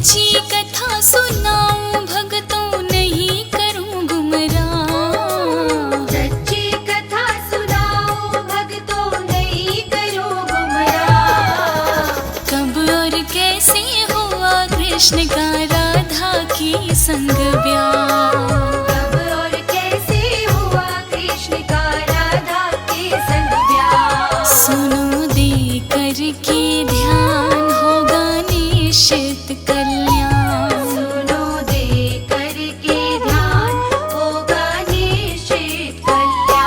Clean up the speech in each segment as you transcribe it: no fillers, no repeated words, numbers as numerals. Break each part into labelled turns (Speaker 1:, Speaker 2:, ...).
Speaker 1: सच्ची कथा सुनाऊं भक्तों नहीं करूं गुमराह।
Speaker 2: सच्ची कथा सुनाऊं भक्तों नहीं करूं गुमराह।
Speaker 1: कब और कैसे हुआ कृष्ण का राधा की संग ब्याह।
Speaker 2: कब और कैसे हुआ कृष्ण का राधा के संग ब्याह।
Speaker 1: सुनो दे करके ध्यान होगा निश्चित कल्याण।
Speaker 2: सुनो दे करके ध्यान होगा निश्चित कल्याण।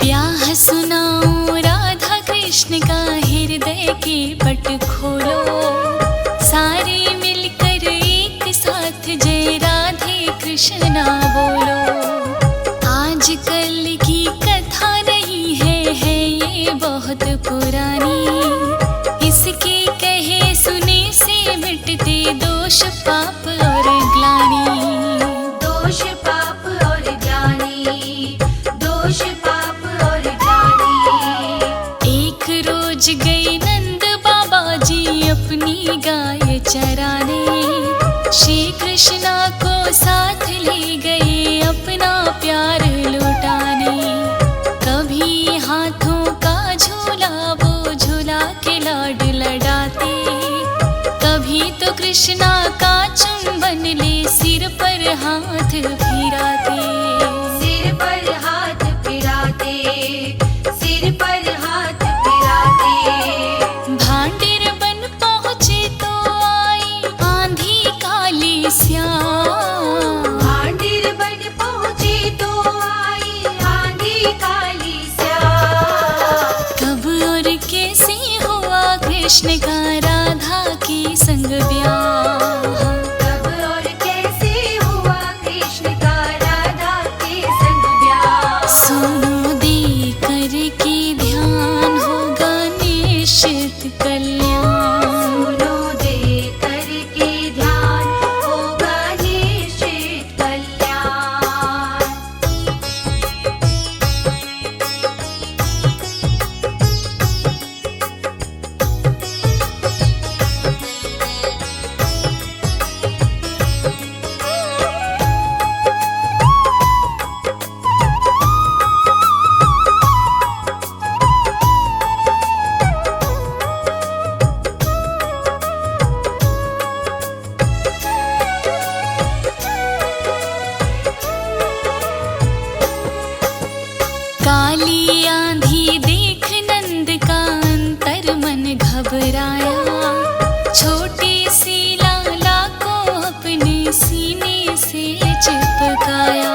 Speaker 1: ब्याह सुनाओ राधा कृष्ण का हृदय के पट खोलो। सारे मिलकर एक साथ जय राधे कृष्णा बोलो। आजकल की कथा नहीं है ये बहुत पुरानी। इसके कहे सुने से मिटते दोष पाप और ग्लानि।
Speaker 2: दोष पाप और ग्लानि। दोष पाप और ग्लानि।
Speaker 1: एक रोज गए नंद बाबा जी अपनी गाय चराने। श्री कृष्णा को साथ ले गए अपना प्यार लुटाने। कभी हाथों का झूला वो झूला के लाड लडाते। कभी तो कृष्णा का चुंबन ले सिर पर हाथ फिराते।
Speaker 2: सिर पर हाथ फिराते। सिर पर हाथ फिराते।
Speaker 1: भांडेर बन पहुँचे तो आई आंधी काली स्याह।
Speaker 2: भांडेर बन पहुँचे तो आई आंधी काली स्याह।
Speaker 1: कब और कैसे हुआ कृष्ण का राधा की संग ब्याह।
Speaker 2: कब और कैसे हुआ कृष्ण का राधा के संग ब्याह।
Speaker 1: सुनो दे करके ध्यान होगा निश्चित कल्याण।
Speaker 2: सुनो दे करके ध्यान होगा निश्चित कल्याण।
Speaker 1: काली आंधी देख नंद का अंतर मन घबराया। छोटी सी लाला को अपने सीने से चिपकाया।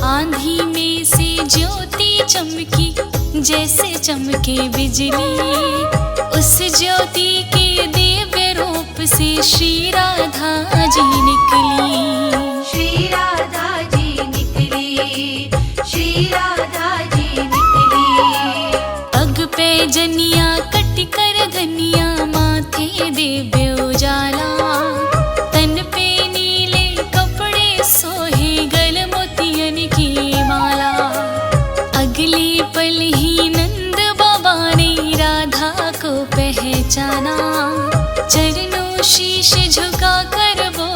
Speaker 1: आंधी में से ज्योति चमकी जैसे चमके बिजली। उस ज्योति के दिव्य रूप से श्री राधा जी निकली।
Speaker 2: श्री राधा जी निकली। श्री राधा जी निकली।
Speaker 1: पग पे जनिया कट कर धनिया माथे दिव्य उजाला। तन पे नीले कपड़े सोहे गल मोतियन की माला। अगले पल ही नंद बाबा ने राधा को पहचाना। चरणों शीश झुका कर वो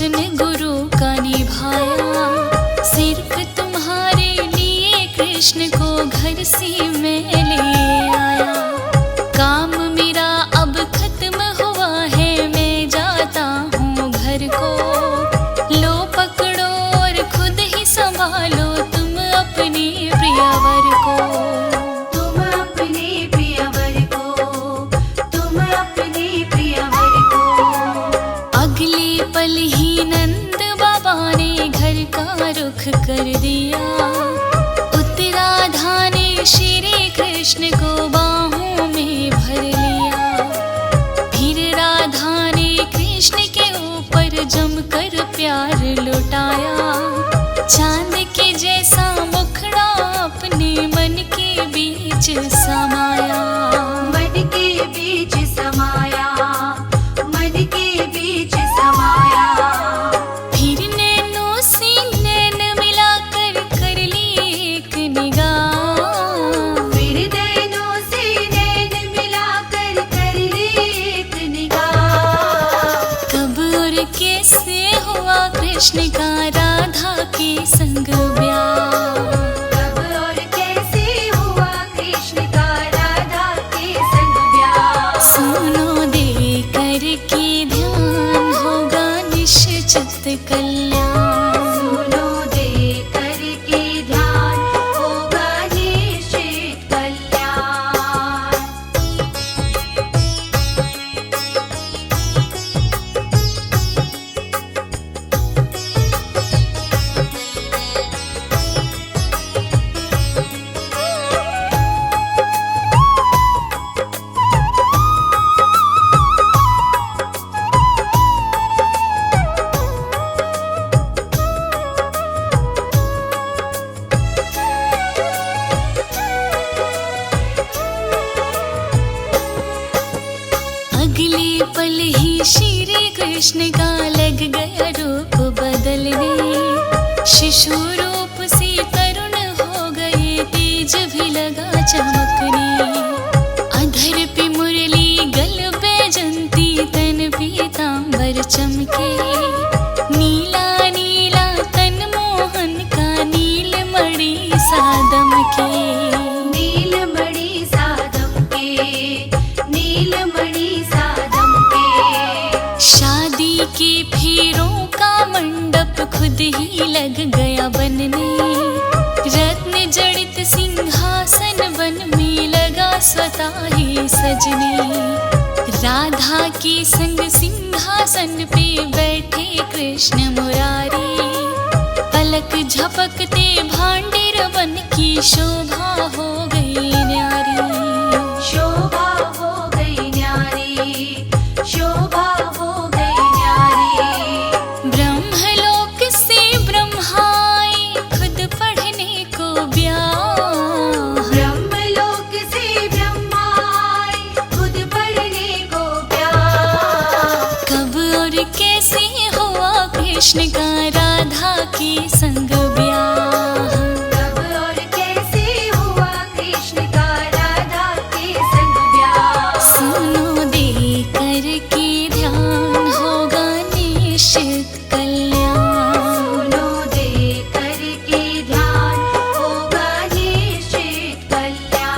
Speaker 1: वचन गुरु का निभाया। सिर्फ तुम्हारे लिए कृष्ण को घर से मैं ले आया। काम मेरा अब खत्म हुआ है, मैं जाता हूँ घर को। लो पकड़ो और खुद ही संभालो तुम अपने प्रियवर को।
Speaker 2: तुम अपने प्रियवर को, तुम अपने प्रियवर को।
Speaker 1: अगले पल ही नंद बाबा ने घर का रुख कर दिया। उत्तराधा ने श्री कृष्ण को बाहों में भर लिया। फिर राधा ने कृष्ण के ऊपर जमकर प्यार लुटाया। चांद के जैसा मुखड़ा अपने मन के बीच समाया।
Speaker 2: मन के बीच समाया, मन के बीच समाया।
Speaker 1: फिर नैनों से नैन मिलाकर कर ली एक निगाह।
Speaker 2: फिर नैनों से नैन मिलाकर कर ली एक निगाह।
Speaker 1: कब और कैसे हुआ कृष्ण का राधा के संग ब्याह।
Speaker 2: कब और कैसे हुआ कृष्ण का राधा के संग ब्याह।
Speaker 1: सुनो दे कर के ध्यान होगा निश्चित कल्याण।
Speaker 2: सुनो दे करके ध्यान होगा निश्चित कल्याण।
Speaker 1: अगले पल ही श्री कृष्ण का लग गया रूप बदलने। शिशु रूप से तरुण हो गए, तेज भी लगा चमकने। अधर पे मुरली गल बैजंती, तन पीतांबर चमके। नीला नीला तन मोहन का नीलमणि सादम के। नीलमणि सादम के, नीलमणि सादम के। शादी के फेरों का मंडप खुद ही लग गया बनने। रत्न जड़ित सिंहासन वन में लगा स्वतः ही सजने। राधा के संग सिंहासन पे बैठे कृष्ण मुरारी। पलक झपकते भांडेर बन की शोभा हो गई न्यारी। शोभा हो गई न्यारी, शोभा हो गई न्यारी। ब्रह्मलोक से ब्रह्मा आए खुद पढ़ने को ब्याह।
Speaker 2: ब्रह्मलोक से ब्रह्मा आए खुद पढ़ने को ब्याह।
Speaker 1: कब और कैसे हुआ कृष्ण का राधा के संग ब्याह।
Speaker 2: कब और कैसे हुआ कृष्ण का राधा के संग ब्याह।
Speaker 1: सुनो दे कर के ध्यान होगा निश्चित कल्याण।
Speaker 2: सुनो दे करके ध्यान होगा निश्चित कल्याण।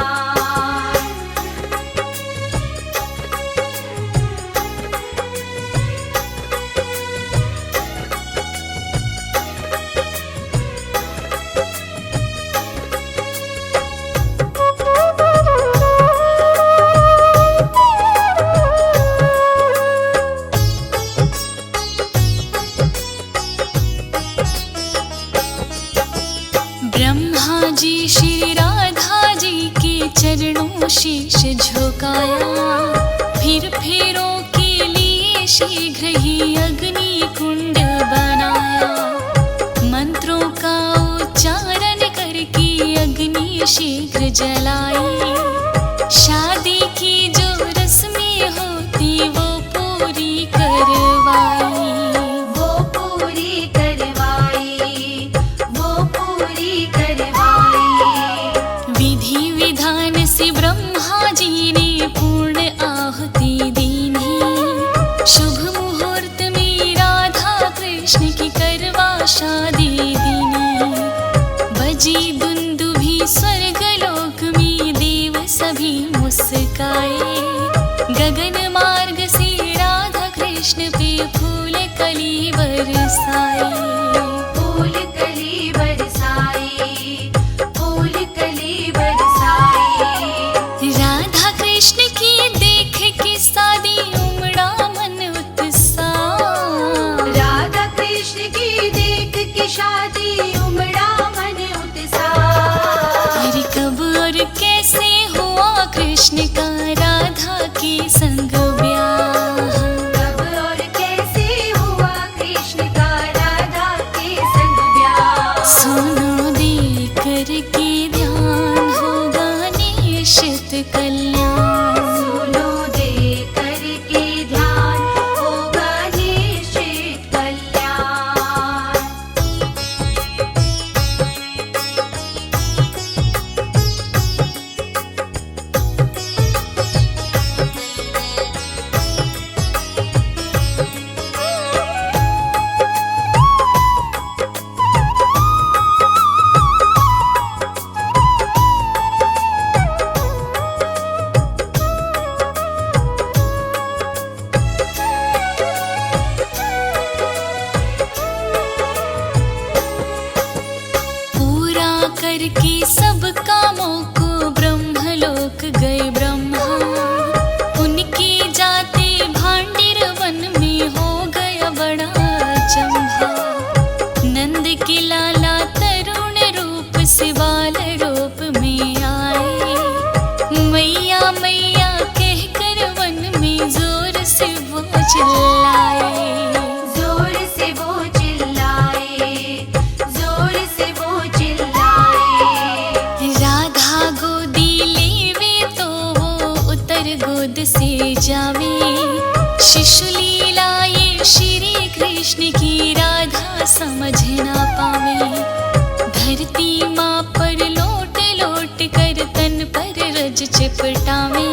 Speaker 1: ब्रह्मा जी श्री राधा जी के चरणों शीश झुकाया। फिर फेरों के लिए शीघ्र ही अग्नि कुंड बनाया। मंत्रों का उच्चारण करके अग्नि शीघ्र जलाई। शादी की जो रस्में होती वो पूरी करवाई।
Speaker 2: वो पूरी करवाई, वो पूरी करवाई।
Speaker 1: विधि विधान से ब्रह्मा जी ने पूर्ण आहुति दीनी। शुभ मुहूर्त में राधा कृष्ण कृष्ण पे फूल कली बरसाई।
Speaker 2: फूल कली बरसाई, फूल कली बरसाई।
Speaker 1: राधा कृष्ण की देख के शादी उमड़ा मन उत्साह।
Speaker 2: राधा कृष्ण की देख के शादी उमड़ा मन उत्साह।
Speaker 1: अरे कब और कैसे हुआ कृष्ण का राधा के संग ब्याह।
Speaker 2: कब और कैसे हुआ कृष्ण का राधा के संग ब्याह।
Speaker 1: सुनो दे करके ध्यान होगा निश्चित कल्याण।
Speaker 2: सुनो दे करके ध्यान होगा निश्चित कल्याण।
Speaker 1: पूरा करके सब कामों को ब्रह्मलोक गए ब्रह्मा। उनके जाते भांडिर वन में हो गया बड़ा अचंभा। नंद के लाला तरुण रूप से बाल रूप में आए। मैया मैया कहकर वन में जोर से वो चिल्लाए।
Speaker 2: जोर से वो चिल्लाए, जोर से वो चिल्लाए।
Speaker 1: राधा गोदी लेवे तो वो उतर गोद से जावे। शिशु लीला ये श्री कृष्ण की राधा समझ ना पावे। धरती माँ पर लोट लोट कर तन पर रज चिपटावे।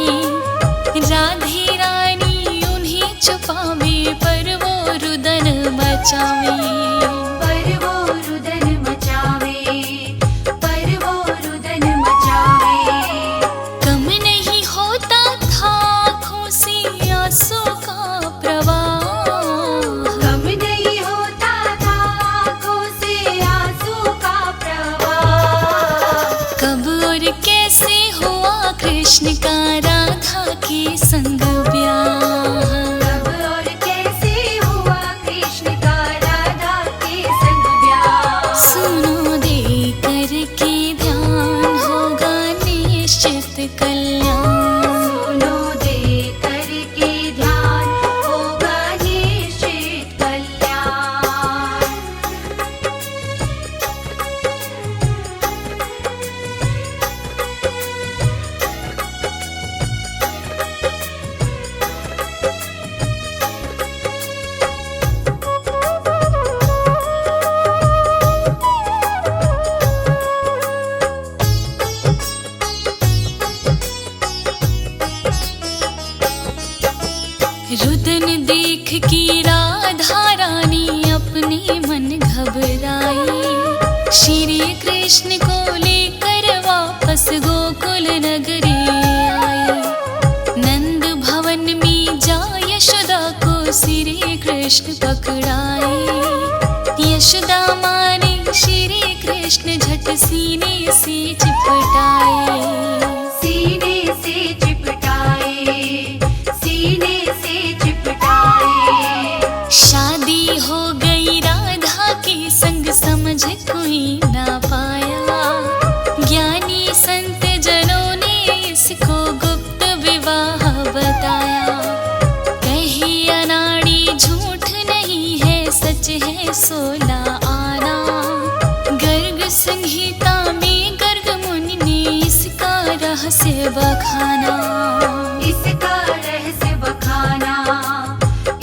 Speaker 1: राधे रानी उन्हें छुपावे पर वो रुदन मचावे।
Speaker 2: पर वो रुदन मचावे, पर वो रुदन मचावे।
Speaker 1: कम नहीं होता था आँखों से आंसू का प्रवाह।
Speaker 2: कम नहीं होता था आँखों से आंसू का प्रवाह।
Speaker 1: कब और कैसे हुआ कृष्ण का राधा के संग ब्याह।
Speaker 2: कब और कैसे हुआ कृष्ण का राधा के संग ब्याह।
Speaker 1: सुनो दे करके ध्यान होगा निश्चित कल्याण।
Speaker 2: सुनो दे करके ध्यान होगा निश्चित कल्याण।
Speaker 1: रुदन देख के राधा रानी अपने मन घबराई। श्री कृष्ण को लेकर वापस गोकुल नगरी आई। नंद भवन में जा यशोदा को श्री कृष्ण पकड़ाए। यशोदा माँ ने श्री कृष्ण झट सीने से चिपटाए।
Speaker 2: सीने से चिपटाए, सीने से चिपटाए।
Speaker 1: शादी हो गई राधा के संग समझ कोई ना पाया। ज्ञानी संत जनों ने इसको गुप्त विवाह बताया। कहे अनाड़ी झूठ नहीं है सच है 16 आना। गर्ग संहिता में गर्ग मुनि ने इसका रहस्य बखाना।
Speaker 2: इसका रहस्य बखाना,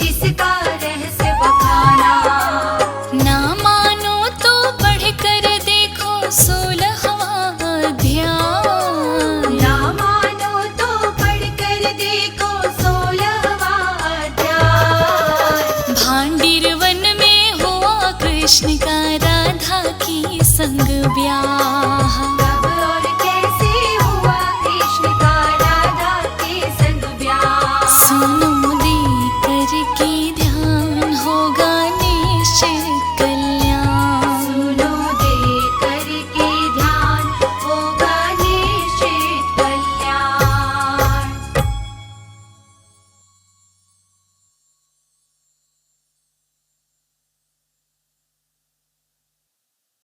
Speaker 2: इसका रहस्य बखाना।
Speaker 1: ना मानो तो पढ़ कर देखो 16वां अध्याय।
Speaker 2: ना मानो तो पढ़ कर देखो 16वां अध्याय।
Speaker 1: भांडिर वन में हुआ कृष्ण का राधा की संग ब्याह।